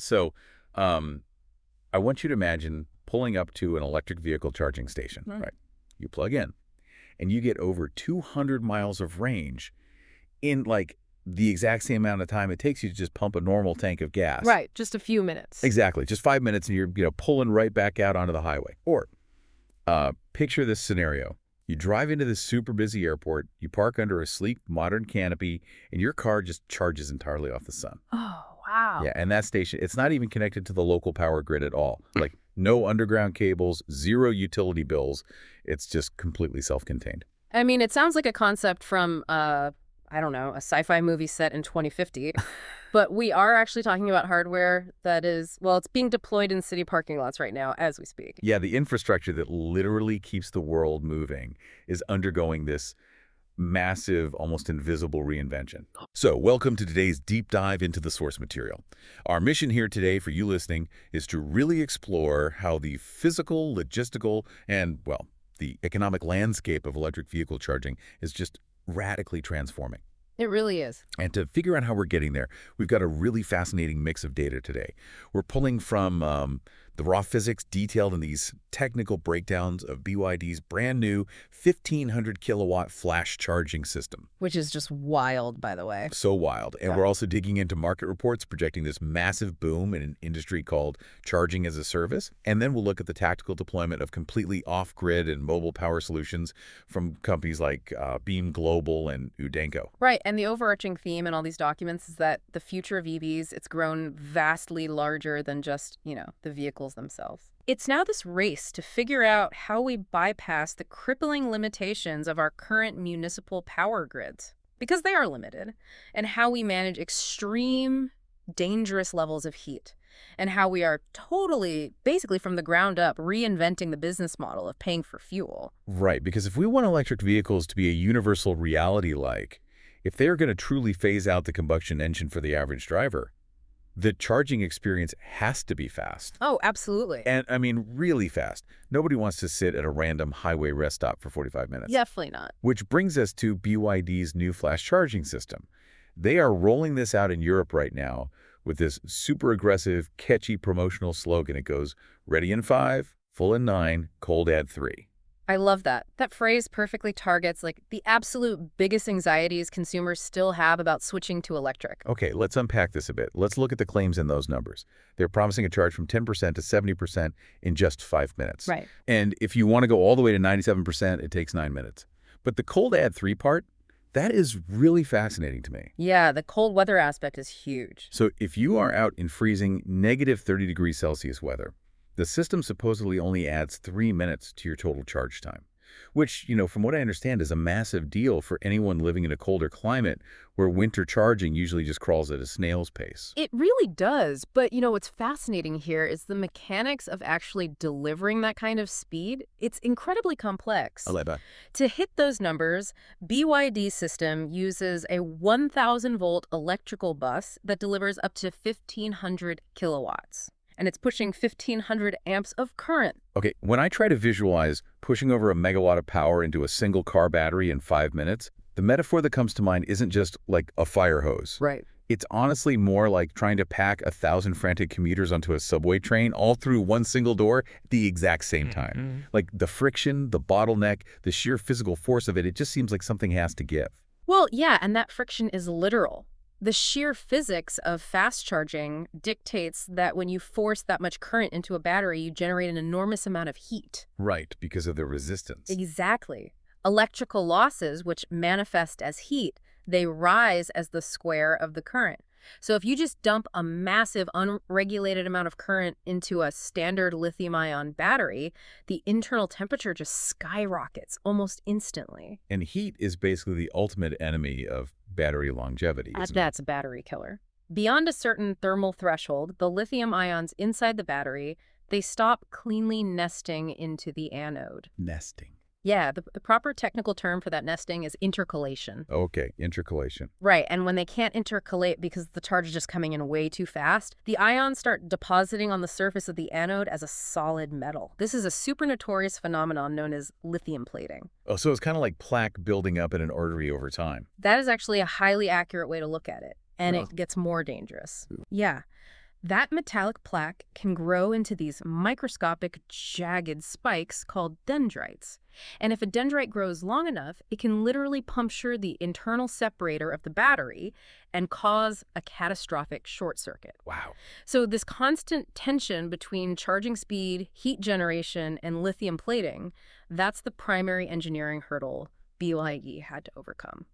So, um, I want you to imagine pulling up to an electric vehicle charging station, right? You plug in, and you get over 200 miles of range in like the exact same amount of time it takes you to just pump a normal tank of gas. Right, just a few minutes. Exactly. Just 5 minutes and you're, pulling right back out onto the highway. Or picture this scenario. You drive into this super busy airport, you park under a sleek, modern canopy, and your car just charges entirely off the sun. Oh, wow. Yeah, and that station, it's not even connected to the local power grid at all. Like, no underground cables, zero utility bills. It's just completely self-contained. I mean, it sounds like a concept from, I don't know, a sci-fi movie set in 2050. But we are actually talking about hardware that is, well, it's being deployed in city parking lots right now as we speak. Yeah, the infrastructure that literally keeps the world moving is undergoing this massive, almost invisible reinvention. So, welcome to today's deep dive into the source material. Our mission here today for you listening is to really explore how the physical, logistical, and, well, the economic landscape of electric vehicle charging is just radically transforming. It really is. And to figure out how we're getting there, we've got a really fascinating mix of data today. We're pulling from the raw physics detailed in these technical breakdowns of BYD's brand new 1,500 kilowatt flash charging system. Which is just wild, by the way. So wild. And we're also digging into market reports projecting this massive boom in an industry called charging as a service. And then we'll look at the tactical deployment of completely off-grid and mobile power solutions from companies like Beam Global and Udenko. Right, and the overarching theme in all these documents is that the future of EVs, it's grown vastly larger than just, the vehicles themselves. It's now this race to figure out how we bypass the crippling limitations of our current municipal power grids, because they are limited, and how we manage extreme, dangerous levels of heat, and how we are totally, basically from the ground up, reinventing the business model of paying for fuel. Right, because if we want electric vehicles to be a universal reality if they are going to truly phase out the combustion engine for the average driver, the charging experience has to be fast. Oh, absolutely. And, I mean, really fast. Nobody wants to sit at a random highway rest stop for 45 minutes. Definitely not. Which brings us to BYD's new flash charging system. They are rolling this out in Europe right now with this super aggressive, catchy promotional slogan. It goes, ready in 5, full in 9, cold add 3. I love that. That phrase perfectly targets the absolute biggest anxieties consumers still have about switching to electric. Okay, let's unpack this a bit. Let's look at the claims in those numbers. They're promising a charge from 10% to 70% in just 5 minutes. Right. And if you want to go all the way to 97%, it takes 9 minutes. But the cold add 3 part, that is really fascinating to me. Yeah, the cold weather aspect is huge. So if you are out in freezing negative 30 degrees Celsius weather, the system supposedly only adds 3 minutes to your total charge time, which, from what I understand, is a massive deal for anyone living in a colder climate where winter charging usually just crawls at a snail's pace. It really does. But, what's fascinating here is the mechanics of actually delivering that kind of speed. It's incredibly complex. Aleba. To hit those numbers, BYD's system uses a 1,000-volt electrical bus that delivers up to 1,500 kilowatts. And it's pushing 1,500 amps of current. Okay, when I try to visualize pushing over a megawatt of power into a single car battery in 5 minutes, the metaphor that comes to mind isn't just like a fire hose. Right. It's honestly more like trying to pack 1,000 frantic commuters onto a subway train all through one single door at the exact same time. Like the friction, the bottleneck, the sheer physical force of it, it just seems like something has to give. Well, yeah, and that friction is literal. The sheer physics of fast charging dictates that when you force that much current into a battery, you generate an enormous amount of heat. Right, because of the resistance. Exactly. Electrical losses, which manifest as heat, they rise as the square of the current. So if you just dump a massive unregulated amount of current into a standard lithium-ion battery, the internal temperature just skyrockets almost instantly. And heat is basically the ultimate enemy of battery longevity, isn't it? That's a battery killer. Beyond a certain thermal threshold, the lithium ions inside the battery, they stop cleanly nesting into the anode. Nesting. Yeah, the proper technical term for that nesting is intercalation. Okay, intercalation. Right, and when they can't intercalate because the charge is just coming in way too fast, the ions start depositing on the surface of the anode as a solid metal. This is a super notorious phenomenon known as lithium plating. Oh, so it's kind of like plaque building up in an artery over time. That is actually a highly accurate way to look at it, and it gets more dangerous. Yeah. That metallic plaque can grow into these microscopic, jagged spikes called dendrites. And if a dendrite grows long enough, it can literally puncture the internal separator of the battery and cause a catastrophic short circuit. Wow. So this constant tension between charging speed, heat generation, and lithium plating, that's the primary engineering hurdle BYD had to overcome.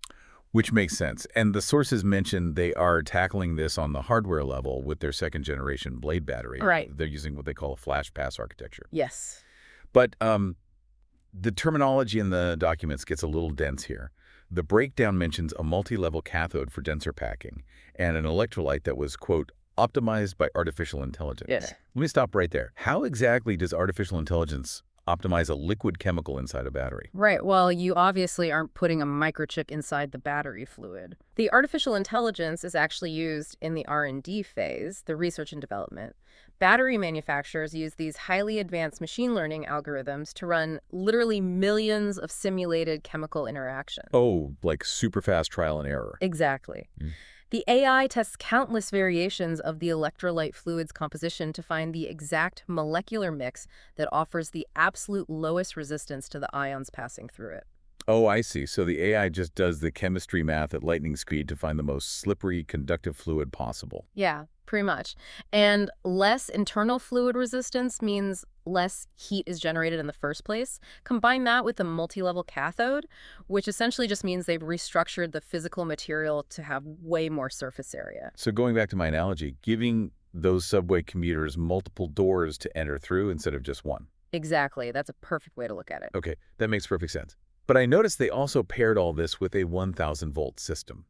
Which makes sense. And the sources mentioned they are tackling this on the hardware level with their second-generation Blade battery. Right. They're using what they call a flash pass architecture. Yes. But the terminology in the documents gets a little dense here. The breakdown mentions a multi-level cathode for denser packing and an electrolyte that was, quote, optimized by artificial intelligence. Yeah. Let me stop right there. How exactly does artificial intelligence optimize a liquid chemical inside a battery? Right. Well, you obviously aren't putting a microchip inside the battery fluid. The artificial intelligence is actually used in the R&D phase, the research and development. Battery manufacturers use these highly advanced machine learning algorithms to run literally millions of simulated chemical interactions. Oh, like super fast trial and error. Exactly. Mm. The AI tests countless variations of the electrolyte fluid's composition to find the exact molecular mix that offers the absolute lowest resistance to the ions passing through it. Oh, I see. So the AI just does the chemistry math at lightning speed to find the most slippery conductive fluid possible. Yeah, pretty much. And less internal fluid resistance means less heat is generated in the first place. Combine that with a multi-level cathode, which essentially just means they've restructured the physical material to have way more surface area. So going back to my analogy, giving those subway commuters multiple doors to enter through instead of just one. Exactly. That's a perfect way to look at it. Okay, that makes perfect sense. But I noticed they also paired all this with a 1,000-volt system.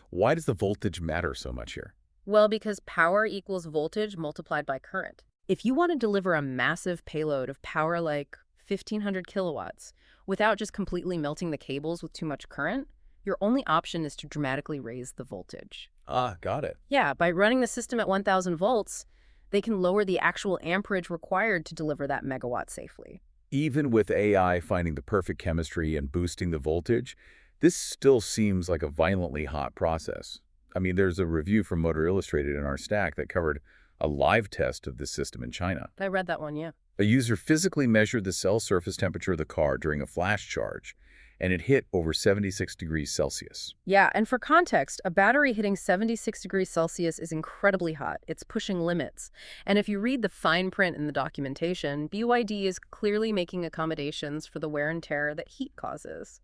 Why does the voltage matter so much here? Well, because power equals voltage multiplied by current. If you want to deliver a massive payload of power like 1,500 kilowatts without just completely melting the cables with too much current, your only option is to dramatically raise the voltage. Ah, got it. Yeah, by running the system at 1,000 volts, they can lower the actual amperage required to deliver that megawatt safely. Even with AI finding the perfect chemistry and boosting the voltage, this still seems like a violently hot process. I mean, there's a review from Motor Illustrated in our stack that covered a live test of this system in China. I read that one, yeah. A user physically measured the cell surface temperature of the car during a flash charge, and it hit over 76 degrees Celsius. Yeah, and for context, a battery hitting 76 degrees Celsius is incredibly hot. It's pushing limits. And if you read the fine print in the documentation, BYD is clearly making accommodations for the wear and tear that heat causes.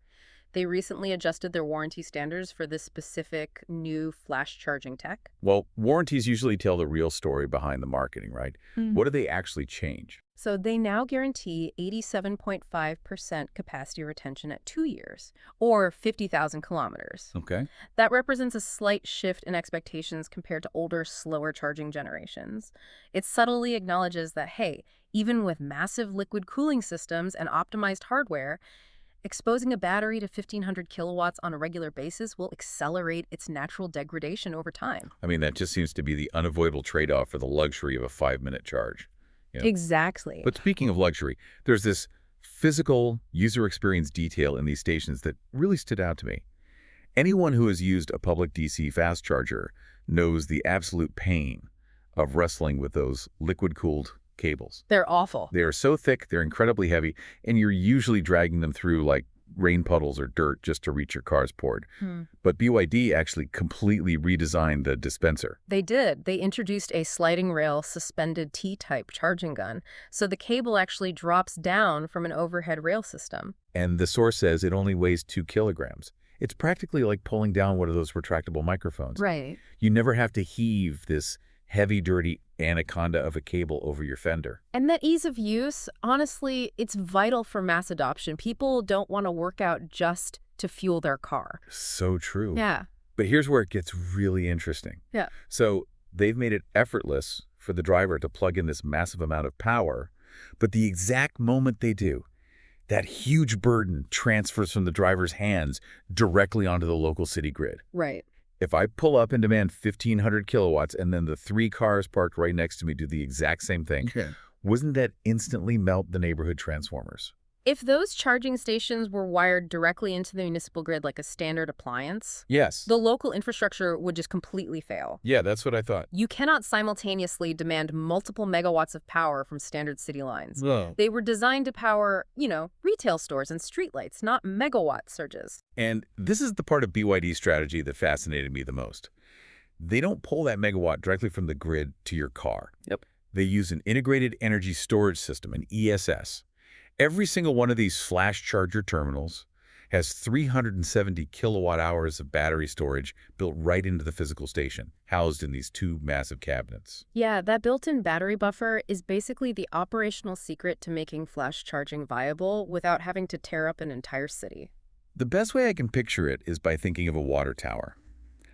They recently adjusted their warranty standards for this specific new flash charging tech. Well, warranties usually tell the real story behind the marketing, right? What do they actually change? So they now guarantee 87.5% capacity retention at 2 years, or 50,000 kilometers. Okay. That represents a slight shift in expectations compared to older, slower charging generations. It subtly acknowledges that, hey, even with massive liquid cooling systems and optimized hardware, exposing a battery to 1,500 kilowatts on a regular basis will accelerate its natural degradation over time. I mean, that just seems to be the unavoidable trade-off for the luxury of a 5-minute charge. Yeah. Exactly. But speaking of luxury, there's this physical user experience detail in these stations that really stood out to me. Anyone who has used a public DC fast charger knows the absolute pain of wrestling with those liquid-cooled cables. They're awful. They are so thick, they're incredibly heavy, and you're usually dragging them through like rain puddles or dirt just to reach your car's port. But BYD actually completely redesigned the dispenser. They did. They introduced a sliding rail suspended T-type charging gun, so the cable actually drops down from an overhead rail system. And the source says it only weighs 2 kilograms. It's practically like pulling down one of those retractable microphones. Right. You never have to heave this heavy, dirty anaconda of a cable over your fender. And that ease of use, honestly, it's vital for mass adoption. People don't want to work out just to fuel their car. So true. Yeah. But here's where it gets really interesting. Yeah. So they've made it effortless for the driver to plug in this massive amount of power, but the exact moment they do, that huge burden transfers from the driver's hands directly onto the local city grid. Right. If I pull up and demand 1,500 kilowatts and then the 3 cars parked right next to me do the exact same thing, wouldn't that instantly melt the neighborhood transformers? If those charging stations were wired directly into the municipal grid like a standard appliance, Yes. the local infrastructure would just completely fail. Yeah, that's what I thought. You cannot simultaneously demand multiple megawatts of power from standard city lines. Whoa. They were designed to power, retail stores and streetlights, not megawatt surges. And this is the part of BYD's strategy that fascinated me the most. They don't pull that megawatt directly from the grid to your car. Yep. They use an integrated energy storage system, an ESS. Every single one of these flash charger terminals has 370 kilowatt hours of battery storage built right into the physical station, housed in these two massive cabinets. Yeah, that built-in battery buffer is basically the operational secret to making flash charging viable without having to tear up an entire city. The best way I can picture it is by thinking of a water tower.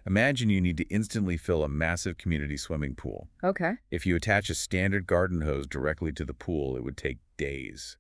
Imagine you need to instantly fill a massive community swimming pool. Okay. If you attach a standard garden hose directly to the pool, it would take days.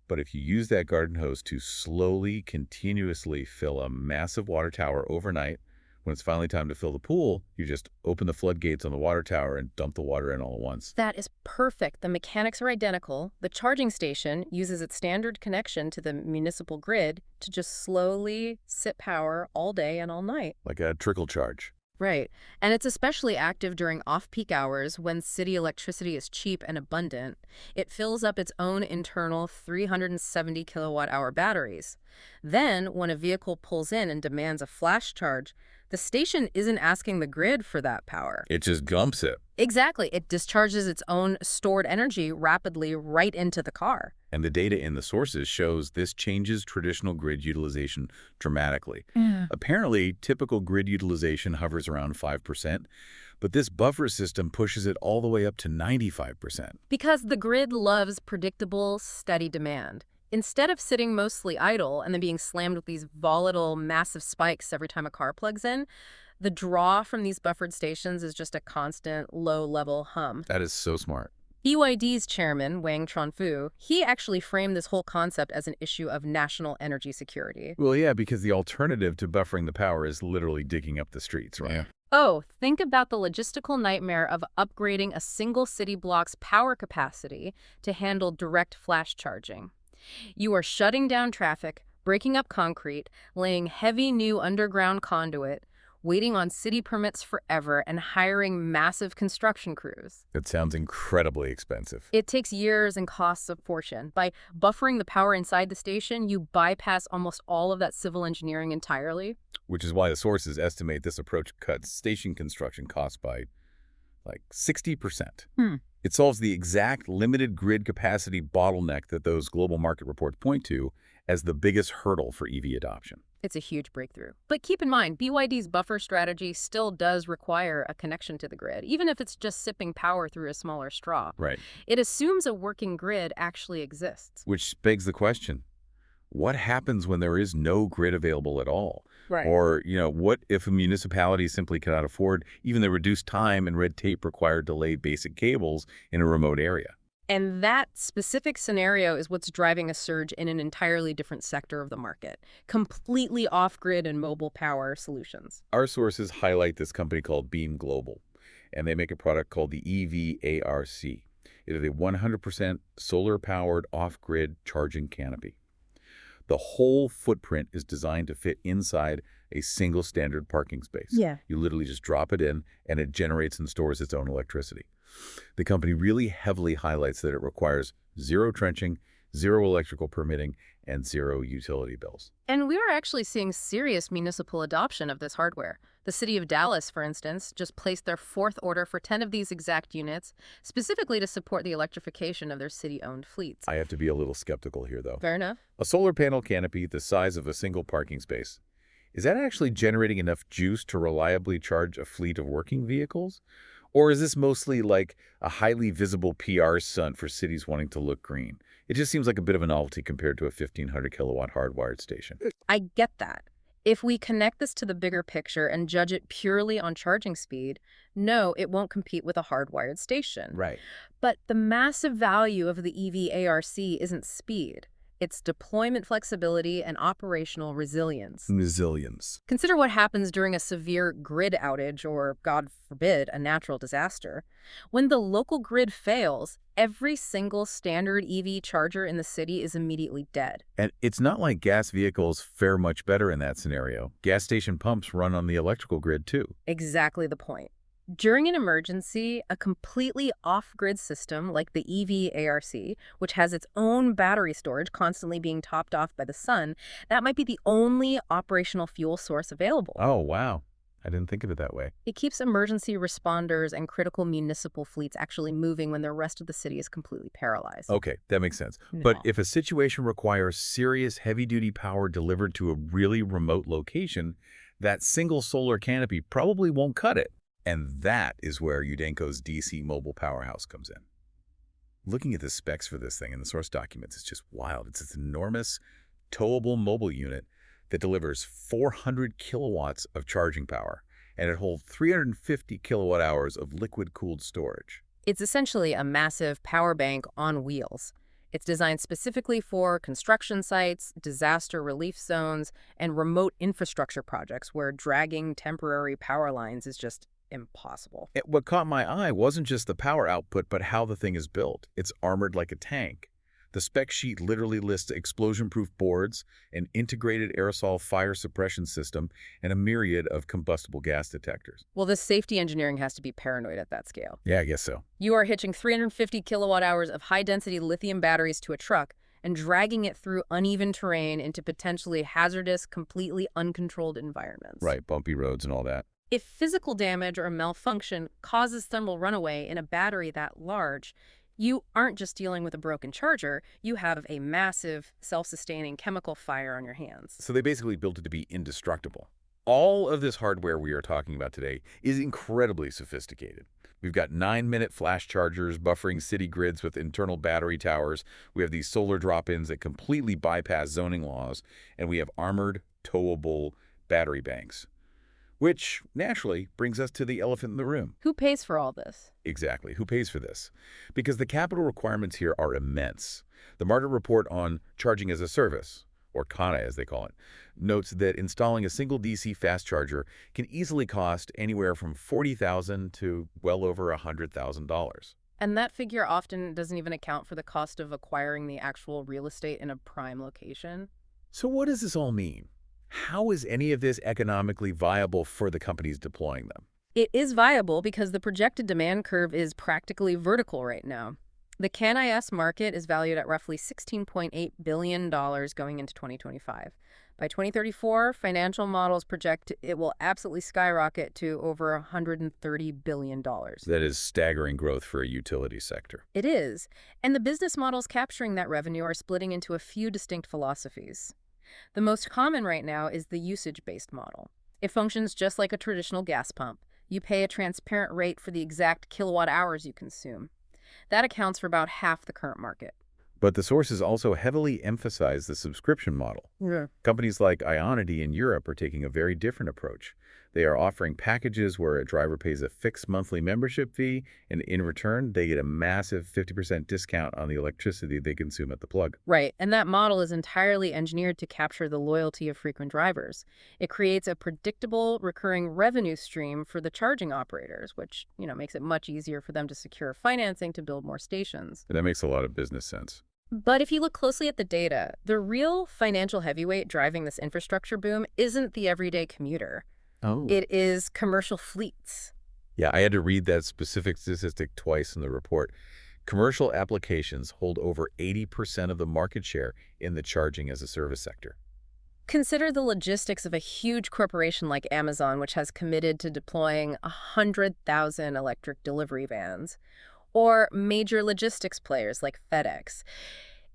But if you use that garden hose to slowly, continuously fill a massive water tower overnight, when it's finally time to fill the pool, you just open the floodgates on the water tower and dump the water in all at once. That is perfect. The mechanics are identical. The charging station uses its standard connection to the municipal grid to just slowly sip power all day and all night. Like a trickle charge. Right. And it's especially active during off-peak hours when city electricity is cheap and abundant. It fills up its own internal 370 kilowatt-hour batteries. Then, when a vehicle pulls in and demands a flash charge, the station isn't asking the grid for that power. It just gumps it. Exactly. It discharges its own stored energy rapidly right into the car. And the data in the sources shows this changes traditional grid utilization dramatically. Apparently, typical grid utilization hovers around 5%, but this buffer system pushes it all the way up to 95%. Because the grid loves predictable, steady demand. Instead of sitting mostly idle and then being slammed with these volatile, massive spikes every time a car plugs in, the draw from these buffered stations is just a constant, low-level hum. That is so smart. BYD's chairman, Wang Chuanfu, he actually framed this whole concept as an issue of national energy security. Well, yeah, because the alternative to buffering the power is literally digging up the streets, right? Yeah. Oh, think about the logistical nightmare of upgrading a single city block's power capacity to handle direct flash charging. You are shutting down traffic, breaking up concrete, laying heavy new underground conduit, waiting on city permits forever, and hiring massive construction crews. It sounds incredibly expensive. It takes years and costs a fortune. By buffering the power inside the station, you bypass almost all of that civil engineering entirely. Which is why the sources estimate this approach cuts station construction costs by like 60%. It solves the exact limited grid capacity bottleneck that those global market reports point to as the biggest hurdle for EV adoption. It's a huge breakthrough. But keep in mind, BYD's buffer strategy still does require a connection to the grid, even if it's just sipping power through a smaller straw. Right. It assumes a working grid actually exists. Which begs the question, what happens when there is no grid available at all? Right. Or, what if a municipality simply cannot afford even the reduced time and red tape required to lay basic cables in a remote area? And that specific scenario is what's driving a surge in an entirely different sector of the market, completely off-grid and mobile power solutions. Our sources highlight this company called Beam Global, and they make a product called the EV-ARC. It is a 100% solar-powered off-grid charging canopy. The whole footprint is designed to fit inside a single standard parking space. Yeah. You literally just drop it in, and it generates and stores its own electricity. The company really heavily highlights that it requires zero trenching, zero electrical permitting, and zero utility bills. And we are actually seeing serious municipal adoption of this hardware. The city of Dallas, for instance, just placed their 4th order for 10 of these exact units, specifically to support the electrification of their city-owned fleets. I have to be a little skeptical here, though. Fair enough. A solar panel canopy the size of a single parking space, is that actually generating enough juice to reliably charge a fleet of working vehicles? Or is this mostly like a highly visible PR stunt for cities wanting to look green? It just seems like a bit of a novelty compared to a 1,500 kilowatt hardwired station. I get that. If we connect this to the bigger picture and judge it purely on charging speed, no, it won't compete with a hardwired station. Right. But the massive value of the EV-ARC isn't speed. It's deployment flexibility and operational resilience. Resilience. Consider what happens during a severe grid outage or, God forbid, a natural disaster. When the local grid fails, every single standard EV charger in the city is immediately dead. And it's not like gas vehicles fare much better in that scenario. Gas station pumps run on the electrical grid too. Exactly the point. During an emergency, a completely off-grid system like the EV ARC, which has its own battery storage constantly being topped off by the sun, that might be the only operational fuel source available. Oh, wow. I didn't think of it that way. It keeps emergency responders and critical municipal fleets actually moving when the rest of the city is completely paralyzed. Okay, that makes sense. But No. if a situation requires serious heavy-duty power delivered to a really remote location, that single solar canopy probably won't cut it. And that is where Udenko's DC Mobile Powerhouse comes in. Looking at the specs for this thing in the source documents, it's just wild. It's this enormous, towable mobile unit that delivers 400 kilowatts of charging power, and it holds 350 kilowatt hours of liquid-cooled storage. It's essentially a massive power bank on wheels. It's designed specifically for construction sites, disaster relief zones, and remote infrastructure projects where dragging temporary power lines is just impossible. What caught my eye wasn't just the power output, but how the thing is built. It's armored like a tank. The spec sheet literally lists explosion-proof boards, an integrated aerosol fire suppression system, and a myriad of combustible gas detectors. Well, this safety engineering has to be paranoid at that scale. Yeah, I guess so. You are hitching 350 kilowatt hours of high-density lithium batteries to a truck and dragging it through uneven terrain into potentially hazardous, completely uncontrolled environments. Right, bumpy roads and all that. If physical damage or malfunction causes thermal runaway in a battery that large, you aren't just dealing with a broken charger, you have a massive, self-sustaining chemical fire on your hands. So they basically built it to be indestructible. All of this hardware we are talking about today is incredibly sophisticated. We've got 9-minute flash chargers buffering city grids with internal battery towers. We have these solar drop-ins that completely bypass zoning laws. And we have armored, towable battery banks. Which, naturally, brings us to the elephant in the room. Who pays for all this? Exactly. Who pays for this? Because the capital requirements here are immense. The Market Report on Charging as a Service, or CANA as they call it, notes that installing a single DC fast charger can easily cost anywhere from $40,000 to well over $100,000. And that figure often doesn't even account for the cost of acquiring the actual real estate in a prime location. So what does this all mean? How is any of this economically viable for the companies deploying them? It is viable because the projected demand curve is practically vertical right now. The CAN-IS market is valued at roughly $16.8 billion going into 2025. By 2034, financial models project it will absolutely skyrocket to over $130 billion. That is staggering growth for a utility sector. It is, and the business models capturing that revenue are splitting into a few distinct philosophies. The most common right now is the usage-based model. It functions just like a traditional gas pump. You pay a transparent rate for the exact kilowatt hours you consume. That accounts for about half the current market. But the sources also heavily emphasize the subscription model. Yeah. Companies like Ionity in Europe are taking a very different approach. They are offering packages where a driver pays a fixed monthly membership fee, and in return, they get a massive 50% discount on the electricity they consume at the plug. Right, and that model is entirely engineered to capture the loyalty of frequent drivers. It creates a predictable, recurring revenue stream for the charging operators, which, makes it much easier for them to secure financing to build more stations. That makes a lot of business sense. But if you look closely at the data, the real financial heavyweight driving this infrastructure boom isn't the everyday commuter. Oh. It is commercial fleets. Yeah, I had to read that specific statistic twice in the report. Commercial applications hold over 80% of the market share in the charging as a service sector. Consider the logistics of a huge corporation like Amazon, which has committed to deploying 100,000 electric delivery vans, or major logistics players like FedEx.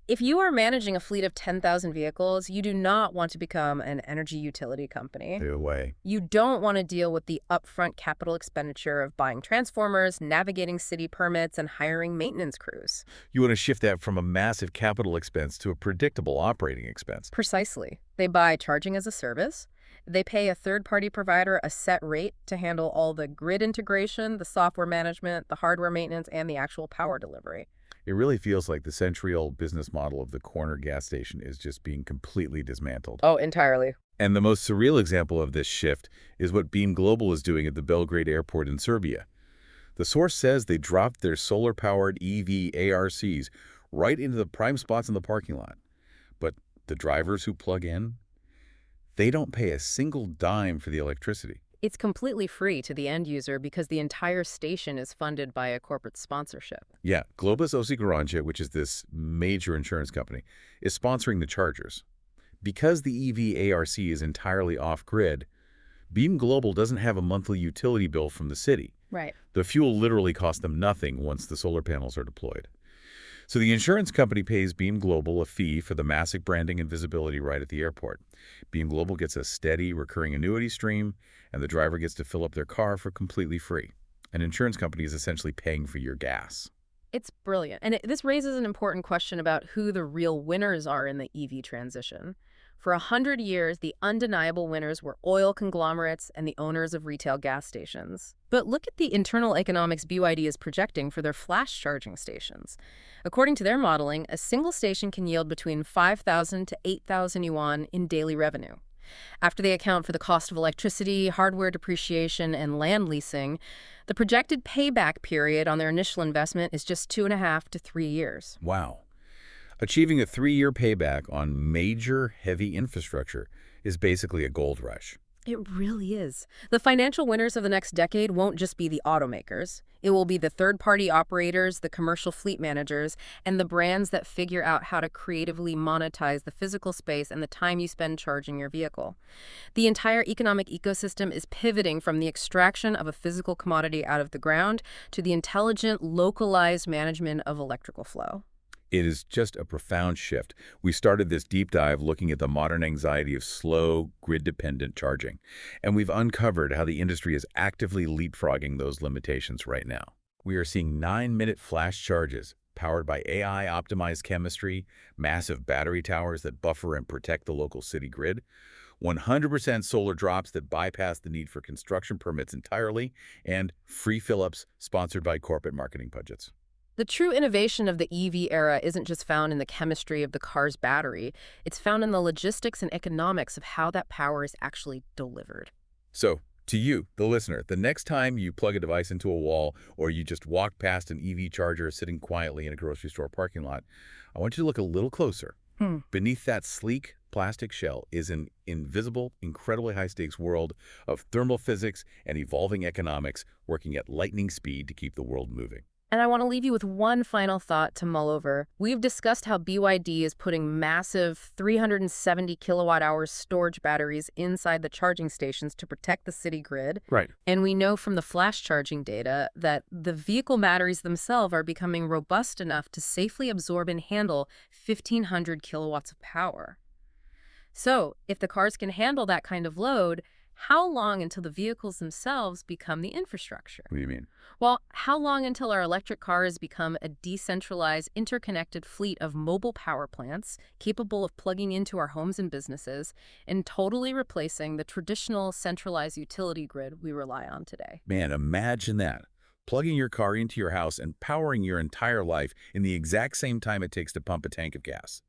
If you are managing a fleet of 10,000 vehicles, you do not want to become an energy utility company. No way. You don't want to deal with the upfront capital expenditure of buying transformers, navigating city permits, and hiring maintenance crews. You want to shift that from a massive capital expense to a predictable operating expense. Precisely. They buy charging as a service. They pay a third-party provider a set rate to handle all the grid integration, the software management, the hardware maintenance, and the actual power delivery. It really feels like the century-old business model of the corner gas station is just being completely dismantled. Oh, entirely. And the most surreal example of this shift is what Beam Global is doing at the Belgrade airport in Serbia. The source says they dropped their solar-powered EV ARCs right into the prime spots in the parking lot. But the drivers who plug in, they don't pay a single dime for the electricity. It's completely free to the end user because the entire station is funded by a corporate sponsorship. Yeah, Globus Osiguranje, which is this major insurance company, is sponsoring the chargers. Because the EV ARC is entirely off-grid, Beam Global doesn't have a monthly utility bill from the city. Right. The fuel literally costs them nothing once the solar panels are deployed. So the insurance company pays Beam Global a fee for the massive branding and visibility right at the airport. Beam Global gets a steady, recurring annuity stream, and the driver gets to fill up their car for completely free. An insurance company is essentially paying for your gas. It's brilliant. And this raises an important question about who the real winners are in the EV transition. For 100 years, the undeniable winners were oil conglomerates and the owners of retail gas stations. But look at the internal economics BYD is projecting for their flash charging stations. According to their modeling, a single station can yield between 5,000 to 8,000 yuan in daily revenue. After they account for the cost of electricity, hardware depreciation, and land leasing, the projected payback period on their initial investment is just 2.5 to 3 years. Wow. Achieving a 3-year payback on major heavy infrastructure is basically a gold rush. It really is. The financial winners of the next decade won't just be the automakers. It will be the third-party operators, the commercial fleet managers, and the brands that figure out how to creatively monetize the physical space and the time you spend charging your vehicle. The entire economic ecosystem is pivoting from the extraction of a physical commodity out of the ground to the intelligent, localized management of electrical flow. It is just a profound shift. We started this deep dive looking at the modern anxiety of slow, grid-dependent charging, and we've uncovered how the industry is actively leapfrogging those limitations right now. We are seeing 9-minute flash charges powered by AI-optimized chemistry, massive battery towers that buffer and protect the local city grid, 100% solar drops that bypass the need for construction permits entirely, and free fill-ups sponsored by corporate marketing budgets. The true innovation of the EV era isn't just found in the chemistry of the car's battery. It's found in the logistics and economics of how that power is actually delivered. So, to you, the listener, the next time you plug a device into a wall or you just walk past an EV charger sitting quietly in a grocery store parking lot, I want you to look a little closer. Beneath that sleek plastic shell is an invisible, incredibly high-stakes world of thermal physics and evolving economics working at lightning speed to keep the world moving. And I want to leave you with one final thought to mull over. We've discussed how BYD is putting massive 370 kilowatt-hour storage batteries inside the charging stations to protect the city grid. Right. And we know from the flash charging data that the vehicle batteries themselves are becoming robust enough to safely absorb and handle 1,500 kilowatts of power. So, if the cars can handle that kind of load, how long until the vehicles themselves become the infrastructure? What do you mean? Well, how long until our electric cars become a decentralized, interconnected fleet of mobile power plants capable of plugging into our homes and businesses and totally replacing the traditional centralized utility grid we rely on today? Man, imagine that. Plugging your car into your house and powering your entire life in the exact same time it takes to pump a tank of gas.